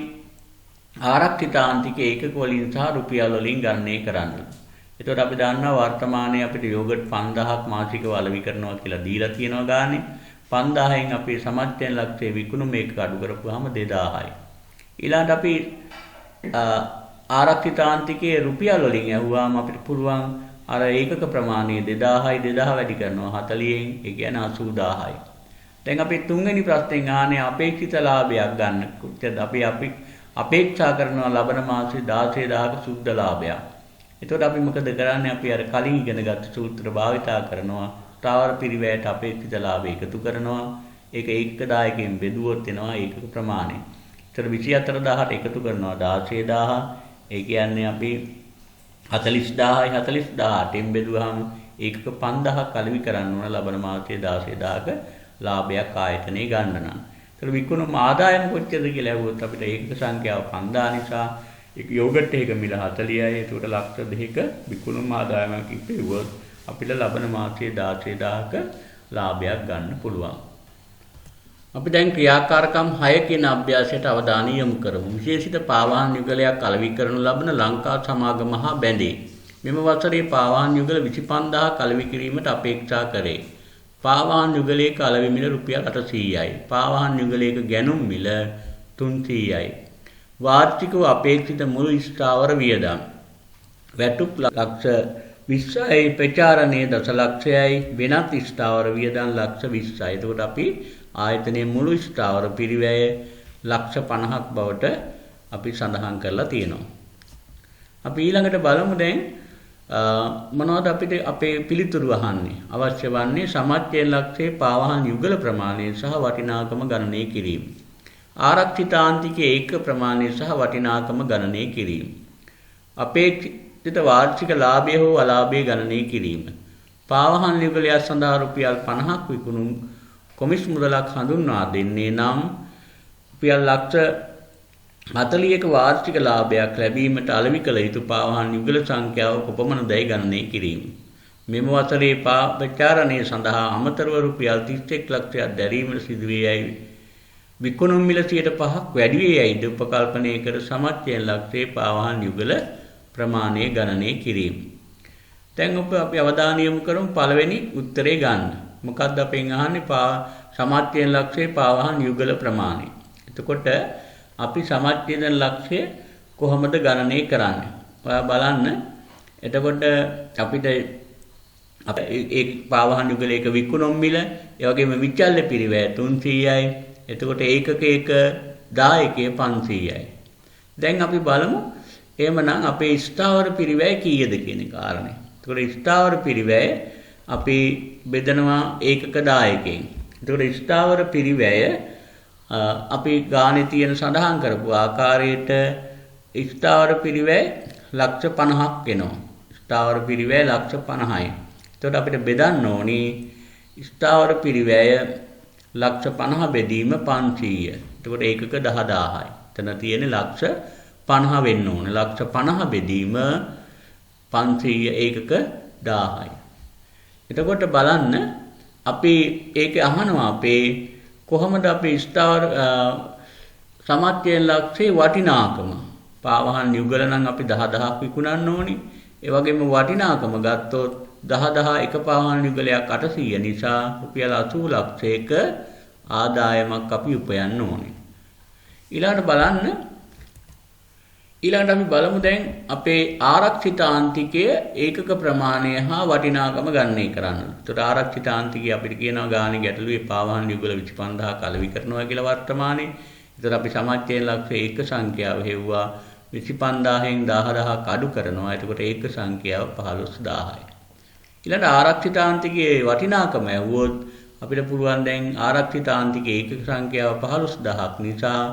ආරක්ෂිත ආන්තික ඒකක වලින් සහ රුපියල් වලින් ගණනය කරන්න. එතකොට අපි දන්නවා වර්තමානයේ අපිට යෝගට් 5000ක් මාසිකව අලෙවි කරනවා කියලා දීලා තියෙනවා ගානේ. 5000න් අපේ සමච්ඡේදන ලක්ෂයේ විකුණුම එක අඩු කරපුවාම 2000යි. ඊළඟට අපි ආරක්ෂිත ආන්තිකයේ රුපියල් වලින් ඇහුවාම අපිට පුළුවන් අර ඒකක ප්‍රමාණය 2000යි 2000 වැඩි කරනවා 40න් ඒ කියන්නේ 80000යි. දැන් අපි තුන්වෙනි ප්‍රශ්නෙන් ආනේ අපේක්ෂිත ලාභයක් ගන්න. කොච්චරද අපි අපේක්ෂා කරනවා ලබන මාසයේ 16000ක සුද්ධ ලාභයක්. එතකොට අපි මොකද කරන්නේ? අපි අර කලින් ඉගෙනගත්තු සූත්‍ර භාවිතා කරනවා. ස්ථාවර පිරිවැයට අපේක්ෂිත ලාභය එකතු කරනවා. ඒක ඒකක දායකයෙන් බෙදුවොත් එනවා ඒකක ප්‍රමාණය. ඒතර 24000ට එකතු කරනවා 16000. ඒ කියන්නේ අපි 40000යි 40000ටෙන් බෙදුවාම ඒකක 5000ක් අලෙවි කරන්න ඕන ලබන මාසයේ 16000ක ලාභයක් ආයතනයේ ගන්න නම්. ඒතර විකුණුම් ආදායම කොච්චරද කියලා ඇහුවොත් අපිට ඒකක සංඛ්‍යාව 5000 නිසා ඒක යෝගට් එකක මිල 40යි. ඒකට ලක්ෂ 2ක විකුණුම් ආදායමක් ඉපෙව්වොත් අපිට ලබන මාසයේ 16000ක ලාභයක් ගන්න පුළුවන්. අපි දැන් ක්‍රියාකාරකම් 6 කියන අභ්‍යාසයට අවධානය යොමු කරමු. විශේෂිත පාවාහන යුගලයක් අලෙවි කරනු ලබන ලංකා සමාගම හා බැඳේ. මෙම වසරේ පාවාහන යුගල 25000ක් අලෙවි කිරීමට අපේක්ෂා කරේ. පාවාහන යුගලයක අලෙවි මිල රුපියල් 800යි. පාවාහන යුගලයක ගැනුම් මිල 300යි. වාර්ෂිකව අපේක්ෂිත මුළු ස්ථාවර වියදම් වැටුප් ලක්ෂ 20යි, ප්‍රචාරණයේ දශලක්ෂයයි, වෙනත් ස්ථාවර වියදම් ලක්ෂ 20යි. එතකොට අපි ආයතනයේ මුළු ස්ථාවර පිරිවැය ලක්ෂ 50ක් බවට අපි සඳහන් කරලා තියෙනවා. අපි ඊළඟට බලමු දැන් මොනවද අපිට අපේ පිළිතුරු අහන්නේ. අවශ්‍ය වන්නේ සමච්චය ලක්ෂයේ පාවාහන යුගල ප්‍රමාණය සහ වටිනාකම ගණනය කිරීම. ආරක්ෂිතාන්තිකයේ ඒක ප්‍රමාණය සහ වටිනාකම ගණනය කිරීම. අපේක්ෂිත වාර්ෂික ලාභය හෝ අලාභය ගණනය කිරීම. පාවාහන යුගලයක් සඳහා රුපියල් 50ක් විකුණුම් කොමිස් මුදලක් හඳුන්වා දෙන්නේ නම් රුපියල් ලක්ෂ 40ක වාර්ෂික ලාභයක් ලැබීමට අලෙවි කළ යුතු පාවාහන යුගල සංඛ්‍යාව කොපමණදයි ගණනය කිරීම. මෙම වසරේ ප්‍රචාරණය සඳහා අමතරව රුපියල් 31 ලක්ෂයක් දැරීමට සිදුවේ යයි විකුණුම් මිල 5%ක් වැඩි වේ යයිද උපකල්පනය කර සමච්චයෙන් ලක්ෂයේ පාවාහන යුගල ප්‍රමාණය ගණනය කිරීම. දැන් අපි අවධානය යොමු කරමු පළවෙනි උත්තරේ ගන්න. මොකක්ද අපෙන් අහන්නේ සමච්චයෙන් ලක්ෂයේ පාවාහන යුගල ප්‍රමාණය. එතකොට අපි සමච්චයෙන් ලක්ෂය කොහොමද ගණනය කරන්නේ? ඔයා බලන්න. එතකොට අපිට ඒ පාවාහන යුගලයක විකුණුම් මිල, ඒ වගේම විචල්්‍ය පිරිවැය 300යි. එතකොට ඒකක දායකය 500යි. දැන් අපි බලමු එහෙමනම් අපේ ස්ථාවර පිරිවැය කීයද කියන කාරණේ. එතකොට ස්ථාවර පිරිවැය අපි බෙදනවා ඒකක දායකයෙන්. එතකොට ස්ථාවර පිරිවැය අපි ගානේ තියෙන සඳහන් කරපු ආකාරයට ස්ථාවර පිරිවැය ලක්ෂ 50ක් එනවා. ස්ථාවර පිරිවැය ලක්ෂ 50යි. එතකොට අපිට බෙදන්න ඕනි ස්ථාවර පිරිවැය ලක්ෂ 50 බෙදීම 500. එතකොට ඒකක 10000යි. එතන තියෙන ලක්ෂ 50 වෙන්න ඕන. ලක්ෂ 50 බෙදීම 500 ඒකක 1000යි. එතකොට බලන්න අපි ඒක අහනවා අපේ කොහොමද අපේ ස්ථාවර සමච්චයෙන් ලක්ෂයේ වටිනාකම. පාවාහන යුගල නම් අපි 10000ක් විකුණන්න ඕනි. ඒ වගේම වටිනාකම ගත්තොත් 10000 එක පාවාහන යුගලයක් 800 නිසා රුපියල් 80 ලක්ෂයක ආදායමක් අපි උපයන්න ඕනේ. ඊළඟට අපි බලමු දැන් අපේ ආරක්ෂිතාන්තිකය ඒකක ප්‍රමාණය හා වටිනාකම ගණනය කරන්න. ඒතකොට ආරක්ෂිතාන්තිකය අපිට කියනවා ගානේ ගැටලුවේ පාවාහන යුගල 25000ක් අලෙවි කරනවා කියලා වර්තමානයේ. ඒතකොට අපි සමච්චයෙන් ලක්ෂයේ ඒක සංඛ්‍යාව හෙව්වා 25000න් 10000ක් අඩු කරනවා. එතකොට ඒක සංඛ්‍යාව 15000යි. ඊළඟ ආරක්ෂිතාන්තිකයේ වටිනාකම ඇහුවොත් අපිට පුළුවන් දැන් ආරක්ෂිතාන්තිකයේ ඒකක සංඛ්‍යාව 15000ක් නිසා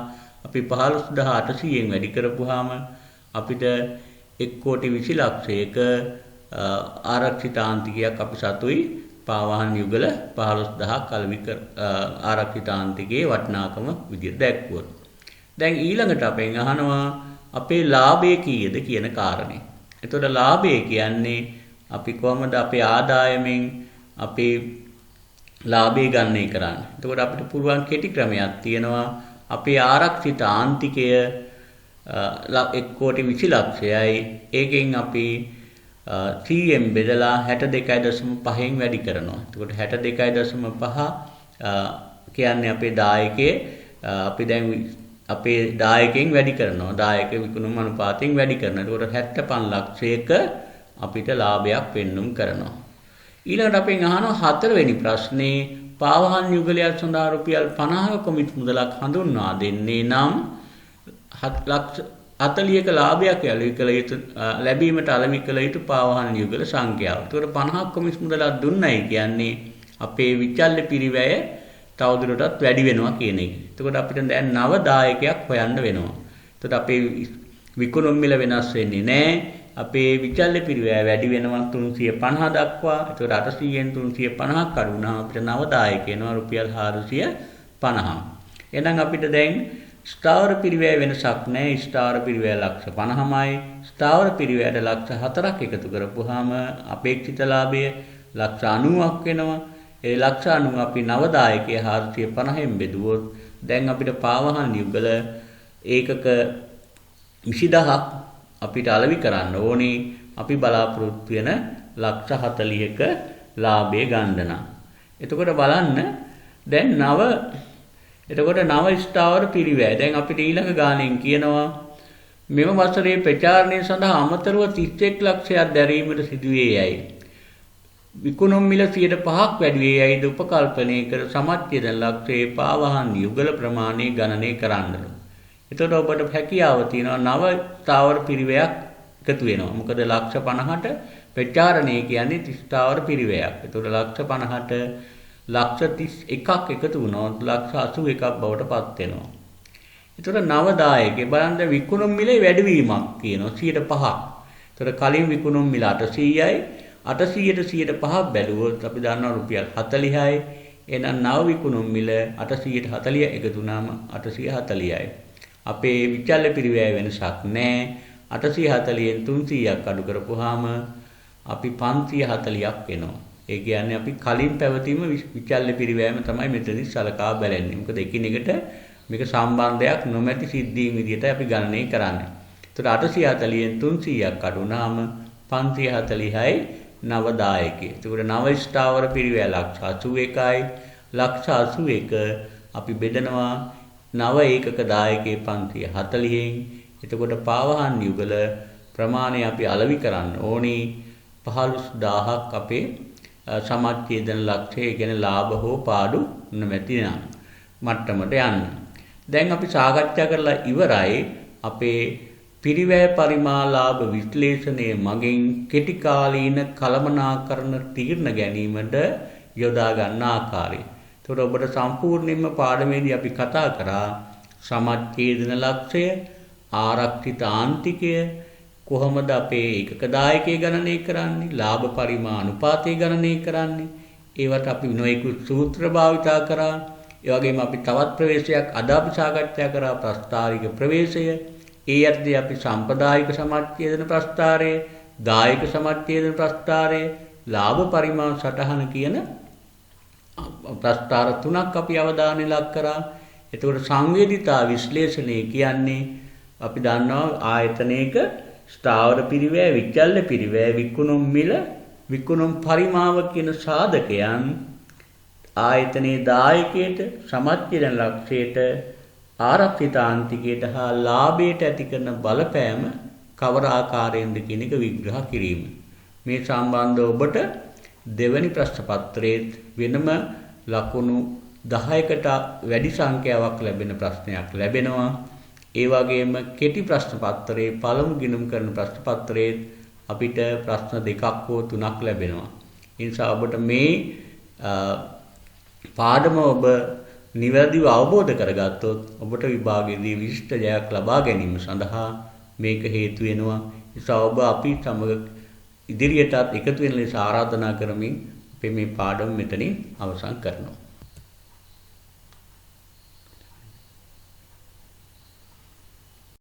අපි 15800න් වැඩි කරපුවාම අපිට 1,20,00,000ක ආරක්ෂිතාන්තිකයක් අපි සතුයි පාවාහන යුගල 15000ක් අලෙවි ආරක්ෂිතාන්තිකයේ වටිනාකම විදිහට දැක්වුවොත්. දැන් ඊළඟට අපෙන් අහනවා අපේ ලාභය කීයද කියන කාරණේ. එතකොට ලාභය කියන්නේ අපි කොහොමද අපේ ආදායමෙන් අපේ ලාභය ගණනය කරන්නේ. එතකොට අපිට පුළුවන් කෙටි ක්‍රමයක් තියෙනවා. අපේ ආරක්ෂිත ආන්තිකය 1,20,00,000යි. ඒකෙන් අපි 100න් බෙදලා 62.5න් වැඩි කරනවා. එතකොට 62.5 කියන්නේ අපේ දායකයේ අපි දැන් අපේ දායකයෙන් වැඩි කරනවා. දායක විකුණුම් අනුපාතයෙන් වැඩි කරනවා. එතකොට 75 ලක්ෂයක අපිට ලාභයක් පෙන්눔 කරනවා. ඊළඟට අපෙන් අහනවා හතරවෙනි ප්‍රශ්නේ පාවාහන යුගලයක් සඳහා රුපියල් 50ක කොමිස් මුදලක් හඳුන්වා දෙන්නේ නම් 40ක ලාභයක් ලැබීමට අලෙවි කළ යුතු පාවාහන යුගල සංඛ්‍යාව. ඒකට 50ක කොමිස් මුදලක් දුන්නයි කියන්නේ අපේ විචල්්‍ය පිරිවැය තවදුරටත් වැඩි වෙනවා කියන එක. එතකොට අපිට දැන් නව දායකයක් හොයන්න වෙනවා. එතකොට අපේ විකුණුම් මිල වෙනස් වෙන්නේ නැහැ. අපේ විචල්්‍ය පිරිවැය වැඩි වෙනවා 350 දක්වා. ඒතකොට 800න් 350ක් අඩු වුණාම අපිට නව දායක එනවා රුපියල් 450. එහෙනම් අපිට දැන් ස්ථාවර පිරිවැය වෙනසක් නැහැ. ස්ථාවර පිරිවැය ලක්ෂ 50යි. ස්ථාවර පිරිවැයට ලක්ෂ 4ක් එකතු කරපුවාම අපේක්ෂිත ලාභය ලක්ෂ 90ක් වෙනවා. ඒ ලක්ෂ 90 අපි නව දායකයේ 450න් බෙදුවොත් දැන් අපිට පාවහන් යුගල ඒකක 20000ක් අපිට අලෙවි කරන්න ඕනේ. අපි බලාපොරොත්තු වෙන ලක්ෂ 40ක ලාභය ගන්න නම්. එතකොට බලන්න දැන් නව ස්ථාවර පිරිවැය. දැන් අපිට ඊළඟ ගාණෙන් කියනවා මෙම වසරේ ප්‍රචාරණය සඳහා අමතරව 31 ලක්ෂයක් දැරීමට සිදුවේ යයි. විකුණුම් මිල 5% වැඩි වේ යයිද උපකල්පනය කර සමච්ඡේදන ලක්ෂයේ පාවහන් යුගල ප්‍රමාණය ගණනය කරන්නලු. එතකොට ඔබට හැකියාව තියෙනවා නව ස්ථාවර පිරිවැයක් එකතු වෙනවා. මොකද ලක්ෂ 50ට ප්‍රචාරණය කියන්නේ ස්ථාවර පිරිවැයක්. එතකොට ලක්ෂ 50ට ලක්ෂ 31ක් එකතු වුණොත් ලක්ෂ 81ක් බවට පත් වෙනවා. එතකොට නව දායකේ බලන්න විකුණුම් මිලේ වැඩිවීමක් කියනවා 5%. එතකොට කලින් විකුණුම් මිල 800යි 800ට 5% බැලුවොත් අපි දන්නවා රුපියල් 40යි. එහෙනම් නව විකුණුම් මිල 800ට 40 එකතු වුණාම 840යි. අපේ විචල්්‍ය පිරිවැය වෙනසක් නැහැ. 840න් 300ක් අඩු කරපුවාම අපි 540ක් වෙනවා. ඒ කියන්නේ අපි කලින් පැවතීම විචල්්‍ය පිරිවැයම තමයි මෙතනදි සලකා බලන්නේ. මොකද එකිනෙකට මේක සම්බන්ධයක් නොමැති සිද්ධීන් විදිහට අපි ගණනය කරන්නේ. ඒතකොට 840න් 300ක් අඩු වුණාම 540යි නව දායකයේ. ඒතකොට නව ස්ථාවර පිරිවැය ලක්ෂ 81යි. ලක්ෂ 81 අපි බෙදනවා නව ඒකක දායකයේ 540න්. එතකොට පාවහන් යුගල ප්‍රමාණය අපි අලෙවි කරන්න ඕනේ 15000ක් අපේ සමච්ඡේදන ලක්ෂය කියන්නේ ලාභ හෝ පාඩු නොමැති නම් මට්ටමට යන්න. දැන් අපි සාකච්ඡා කරලා ඉවරයි අපේ පිරිවැය පරිමාලාභ විශ්ලේෂණයේ මගින් කෙටි කාලීන කළමනාකරණ තීරණ ගැනීමට යොදා ගන්න ආකාරය. ඒතකොට ඔබට සම්පූර්ණයෙන්ම පාඩමේදී අපි කතා කරා සමච්ඡේදන ලක්ෂය, ආරක්ෂිත ආන්තිකය, කොහොමද අපේ ඒකක දායකයේ ගණනය කරන්නේ, ලාභ පරිමාණුපාතය ගණනය කරන්නේ. ඒවට අපි නොයෙකුත් සූත්‍ර භාවිතා කරා. ඒ වගේම අපි තවත් ප්‍රවේශයක් අද අපි සාකච්ඡා කරා ප්‍රස්තාරික ප්‍රවේශය. ඒ යටදී අපි සම්ප්‍රදායික සමච්ඡේදන ප්‍රස්තාරය, දායක සමච්ඡේදන ප්‍රස්තාරය, ලාභ පරිමාණ සටහන කියන ප්‍රස්තාර තුනක් අපි අවධානය ලක් කරා. එතකොට සංවේදීතා විශ්ලේෂණය කියන්නේ අපි දන්නවා ආයතනයක ස්ථාවර පිරිවැය, විචල්්‍ය පිරිවැය, විකුණුම් මිල, විකුණුම් පරිමාව කියන සාධකයන් ආයතනයේ දායකයට, සමච්ඡේදන ලක්ෂයට, ආරක්ෂිත ආන්තිකයට හා ලාභයට ඇති කරන බලපෑම කවර ආකාරයෙන්ද කියන එක විග්‍රහ කිරීම. මේ සම්බන්ධව ඔබට දෙවැනි ප්‍රශ්න පත්‍රයේ වෙනම ලකුණු 10කට වැඩි සංඛ්‍යාවක් ලැබෙන ප්‍රශ්නයක් ලැබෙනවා. ඒ වගේම කෙටි ප්‍රශ්න පත්‍රයේ පළමු ගිණුම් කරන ප්‍රශ්න පත්‍රයේ අපිට ප්‍රශ්න 2ක් හෝ 3ක් ලැබෙනවා. ඒ නිසා ඔබට මේ පාඩම ඔබ නිවැරදිව අවබෝධ කරගත්තොත් ඔබට විභාගයේදී විශිෂ්ට ජයක් ලබා ගැනීම සඳහා මේක හේතු වෙනවා. ඒ නිසා ඔබ අපි සමග ඉදිරියටත් එකතු වෙන ලෙස ආරාධනා කරමින් අපි මේ පාඩම මෙතනින් අවසන් කරනවා.